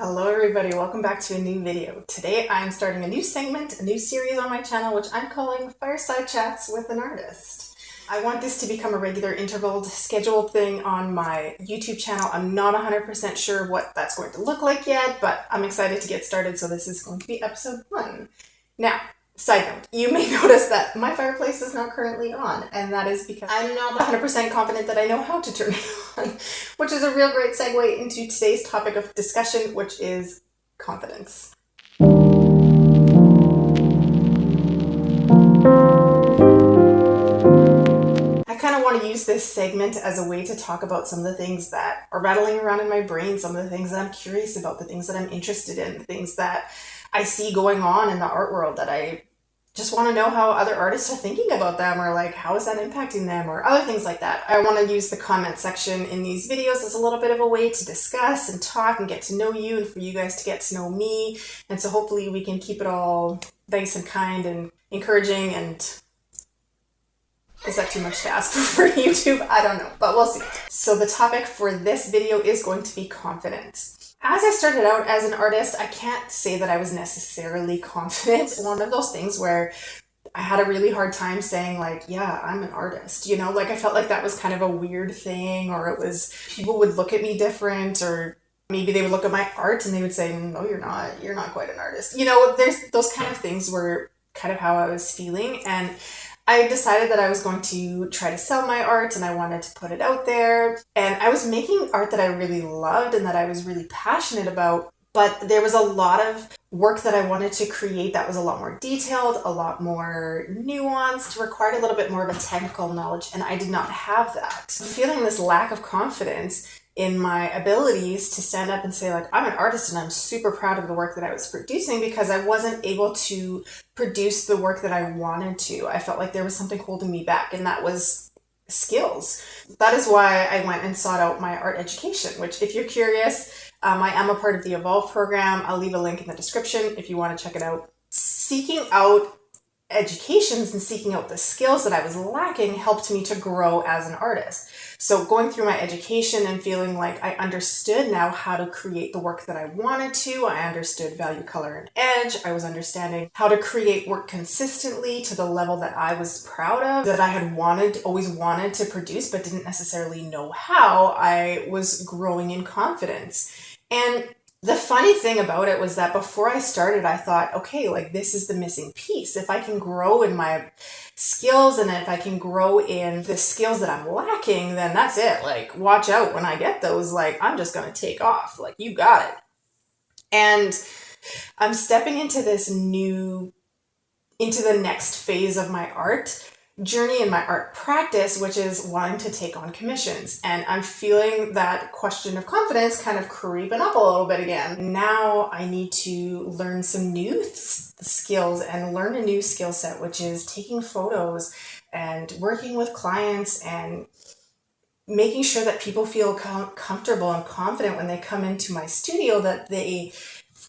Hello everybody, welcome back to a new video. Today I'm starting a new segment, a new series on my channel, which I'm calling Fireside Chats with an Artist. I want this to become a regular interval scheduled thing on my YouTube channel. I'm not 100% sure what that's going to look like yet, but I'm excited to get started, so this is going to be episode 1. Now, side note, you may notice that my fireplace is not currently on, and that is because I'm not 100% confident that I know how to turn it on, which is a real great segue into today's topic of discussion, which is confidence. I kind of want to use this segment as a way to talk about some of the things that are rattling around in my brain, some of the things that I'm curious about, the things that I'm interested in, the things that I see going on in the art world that I just want to know how other artists are thinking about them, or like how is that impacting them, or other things like that. I want to use the comment section in these videos as a little bit of a way to discuss and talk and get to know you, and for you guys to get to know me. And so hopefully we can keep it all nice and kind and encouraging. And is that too much to ask for YouTube? I don't know, but we'll see. So the topic for this video is going to be confidence. As I started out as an artist, I can't say that I was necessarily confident. One of those things where I had a really hard time saying like, yeah, I'm an artist, you know, like I felt like that was kind of a weird thing, or it was, people would look at me different, or maybe they would look at my art and they would say, no, you're not quite an artist. You know, there's those kind of things were kind of how I was feeling. And I decided that I was going to try to sell my art, and I wanted to put it out there. And I was making art that I really loved and that I was really passionate about, but there was a lot of work that I wanted to create that was a lot more detailed, a lot more nuanced, required a little bit more of a technical knowledge, and I did not have that. Feeling this lack of confidence in my abilities to stand up and say like, I'm an artist and I'm super proud of the work that I was producing, because I wasn't able to produce the work that I wanted to. I felt like there was something holding me back, and that was skills. That is why I went and sought out my art education, which if you're curious, I am a part of the Evolve program. I'll leave a link in the description if you want to check it out. Seeking out educations and seeking out the skills that I was lacking helped me to grow as an artist. So going through my education and feeling like I understood now how to create the work that I wanted to, I understood value, color, and edge. I was understanding how to create work consistently to the level that I was proud of, that I had always wanted to produce, but didn't necessarily know how. I was growing in confidence. And the funny thing about it was that before I started, I thought, okay, like this is the missing piece. If I can grow in my skills, and if I can grow in the skills that I'm lacking, then that's it. Like, watch out when I get those, like, I'm just going to take off. Like, you got it. And I'm stepping into into the next phase of my art journey and my art practice, which is wanting to take on commissions. And I'm feeling that question of confidence kind of creeping up a little bit again. Now I need to learn some new skills and learn a new skill set, which is taking photos and working with clients and making sure that people feel comfortable and confident when they come into my studio, that they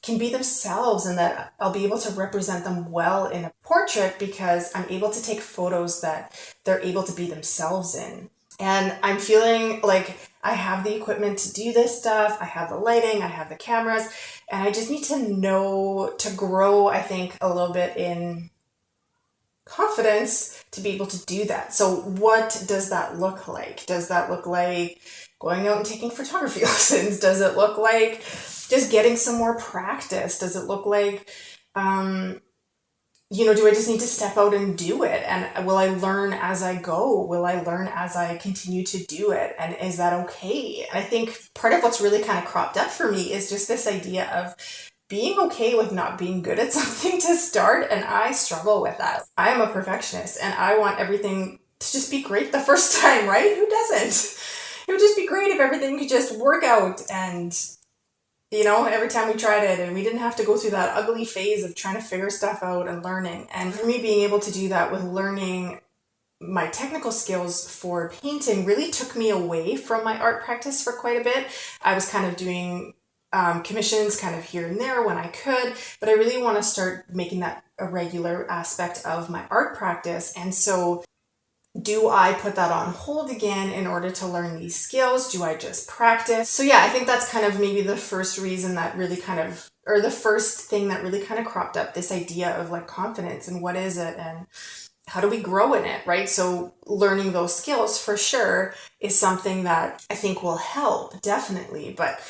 can be themselves and that I'll be able to represent them well in a portrait, because I'm able to take photos that they're able to be themselves in. And I'm feeling like I have the equipment to do this stuff. I have the lighting, I have the cameras, and I just need to know to grow, I think, a little bit in confidence to be able to do that. So what does that look like? Does that look like going out and taking photography lessons? Does it look like just getting some more practice? Does it look like, do I just need to step out and do it? And will I learn as I go? Will I learn as I continue to do it? And is that okay? And I think part of what's really kind of cropped up for me is just this idea of being okay with not being good at something to start. And I struggle with that. I am a perfectionist and I want everything to just be great the first time, right? Who doesn't? It would just be great if everything could just work out, and every time we tried it and we didn't have to go through that ugly phase of trying to figure stuff out and learning. And for me, being able to do that with learning my technical skills for painting really took me away from my art practice for quite a bit. I was kind of doing commissions kind of here and there when I could, but I really want to start making that a regular aspect of my art practice. And so do I put that on hold again in order to learn these skills? Do I just practice? So yeah, I think that's kind of maybe the first reason that really kind of, or the first thing that really kind of cropped up, this idea of like confidence and what is it and how do we grow in it, right? So learning those skills for sure is something that I think will help, definitely. But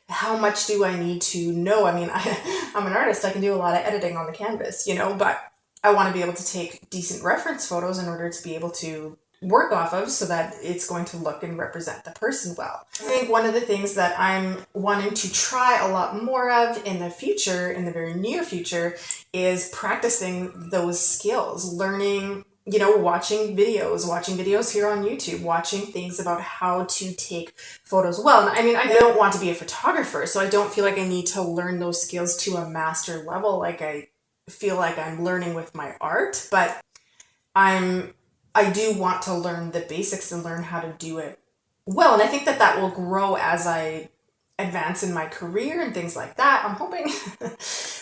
how much do I need to know? I mean, I'm an artist, I can do a lot of editing on the canvas, but I want to be able to take decent reference photos in order to be able to work off of so that it's going to look and represent the person well. I think one of the things that I'm wanting to try a lot more of in the future, in the very near future, is practicing those skills, learning, watching videos here on YouTube, watching things about how to take photos well. And I mean, I don't want to be a photographer, so I don't feel like I need to learn those skills to a master level like I feel like I'm learning with my art, but I do want to learn the basics and learn how to do it well. And I think that will grow as I advance in my career and things like that, I'm hoping.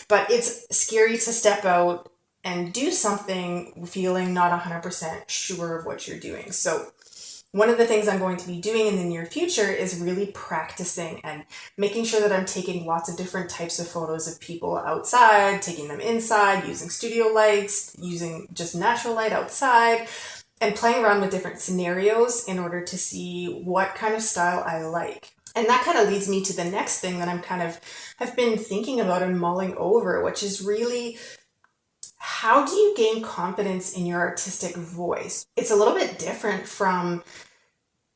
But it's scary to step out and do something feeling not 100% sure of what you're doing. So one of the things I'm going to be doing in the near future is really practicing and making sure that I'm taking lots of different types of photos of people outside, taking them inside, using studio lights, using just natural light outside, and playing around with different scenarios in order to see what kind of style I like. And that kind of leads me to the next thing that I've been thinking about and mulling over, which is really, how do you gain confidence in your artistic voice? It's a little bit different from,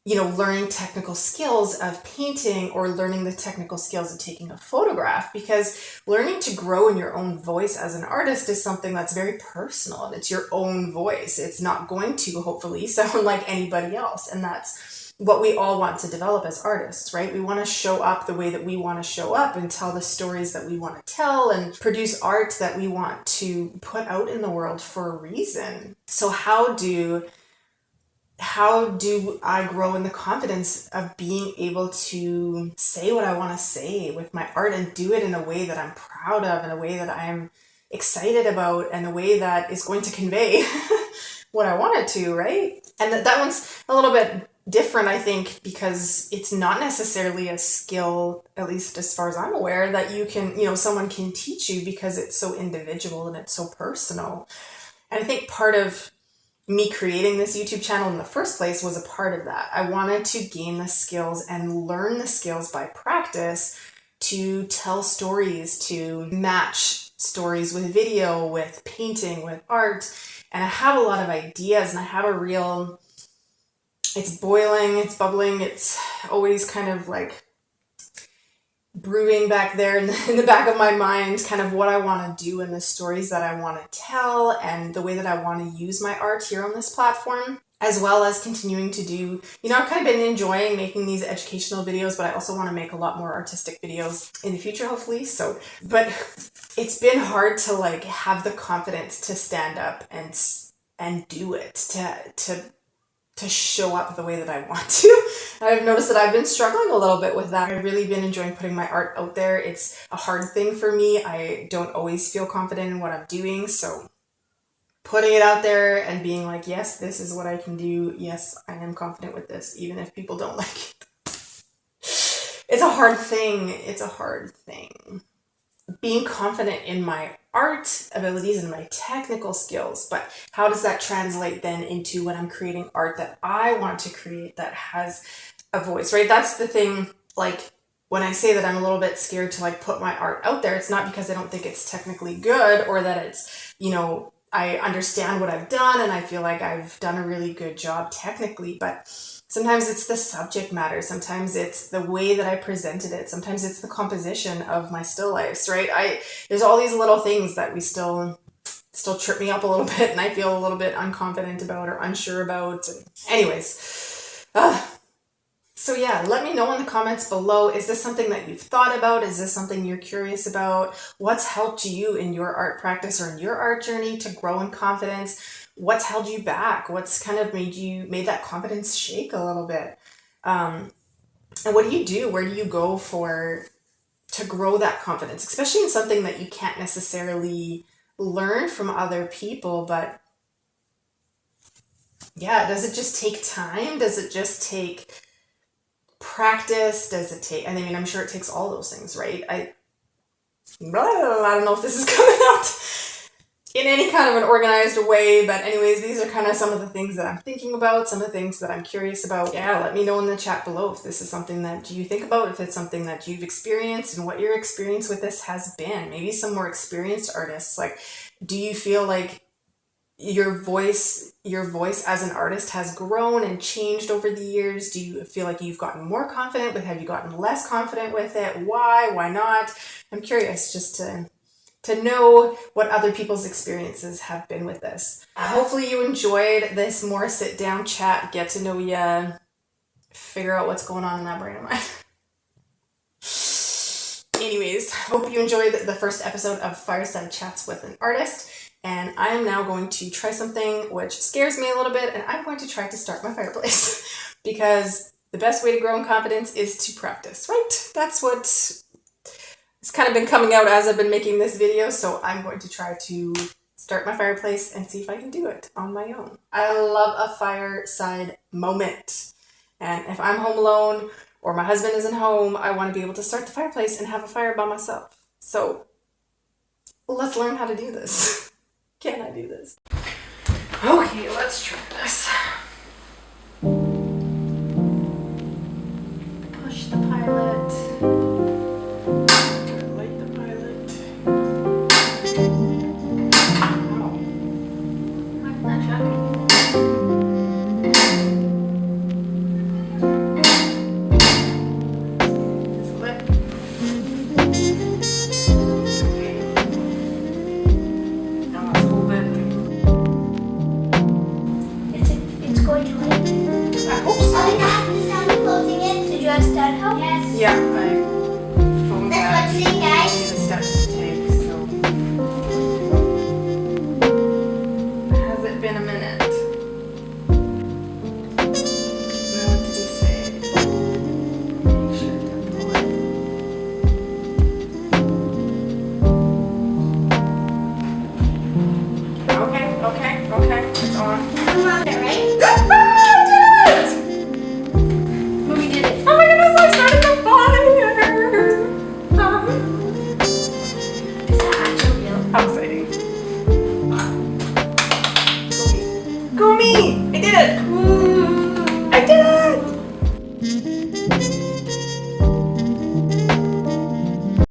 learning technical skills of painting or learning the technical skills of taking a photograph, because learning to grow in your own voice as an artist is something that's very personal and it's your own voice. It's not going to hopefully sound like anybody else. And that's what we all want to develop as artists, right? We want to show up the way that we want to show up and tell the stories that we want to tell and produce art that we want to put out in the world for a reason. So how do I grow in the confidence of being able to say what I want to say with my art and do it in a way that I'm proud of, in a way that I'm excited about, and a way that is going to convey what I want it to, right? And that one's a little bit different, I think, because it's not necessarily a skill, at least as far as I'm aware, that you can, someone can teach you, because it's so individual and it's so personal. And I think part of me creating this YouTube channel in the first place was a part of that. I wanted to gain the skills and learn the skills by practice to tell stories, to match stories with video, with painting, with art. And I have a lot of ideas, and I have it's boiling, it's bubbling, it's always kind of like brewing back there in the back of my mind, kind of what I want to do and the stories that I want to tell and the way that I want to use my art here on this platform, as well as continuing to do, I've kind of been enjoying making these educational videos, but I also want to make a lot more artistic videos in the future, hopefully. So, but it's been hard to like have the confidence to stand up and do it, to show up the way that I want to. I've noticed that I've been struggling a little bit with that. I've really been enjoying putting my art out there. It's a hard thing for me. I don't always feel confident in what I'm doing. So putting it out there and being like, yes, this is what I can do. Yes, I am confident with this, even if people don't like it. It's a hard thing. It's a hard thing. Being confident in my art abilities and my technical skills, but how does that translate then into when I'm creating art that I want to create that has a voice, right? That's the thing. Like when I say that I'm a little bit scared to like put my art out there, it's not because I don't think it's technically good or that it's, I understand what I've done and I feel like I've done a really good job technically, but sometimes it's the subject matter. Sometimes it's the way that I presented it. Sometimes it's the composition of my still lifes, right? There's all these little things that we still trip me up a little bit and I feel a little bit unconfident about or unsure about. Anyways, so yeah, let me know in the comments below. Is this something that you've thought about? Is this something you're curious about? What's helped you in your art practice or in your art journey to grow in confidence? What's held you back? What's kind of made that confidence shake a little bit? And what do you do? Where do you go to grow that confidence, especially in something that you can't necessarily learn from other people, but yeah, does it just take time? Does it just take practice? Does it take, and I mean, I'm sure it takes all those things, right? I don't know if this is coming out in any kind of an organized way, but anyways, these are kind of some of the things that I'm thinking about, some of the things that I'm curious about. Yeah, let me know in the chat below if this is something that you think about, if it's something that you've experienced, and what your experience with this has been. Maybe some more experienced artists, like, do you feel like your voice as an artist has grown and changed over the years? Do you feel like you've gotten more confident with, have you gotten less confident with it? Why not? I'm curious just to know what other people's experiences have been with this. Hopefully you enjoyed this more sit down chat, get to know you, figure out what's going on in that brain of mine. Anyways, hope you enjoyed the first episode of Fireside Chats with an Artist. And I am now going to try something which scares me a little bit, and I'm going to try to start my fireplace because the best way to grow in confidence is to practice, right? That's what has kind of been coming out as I've been making this video, so I'm going to try to start my fireplace and see if I can do it on my own. I love a fireside moment, and if I'm home alone or my husband isn't home, I want to be able to start the fireplace and have a fire by myself. So let's learn how to do this. Can I do this? Okay, let's try this.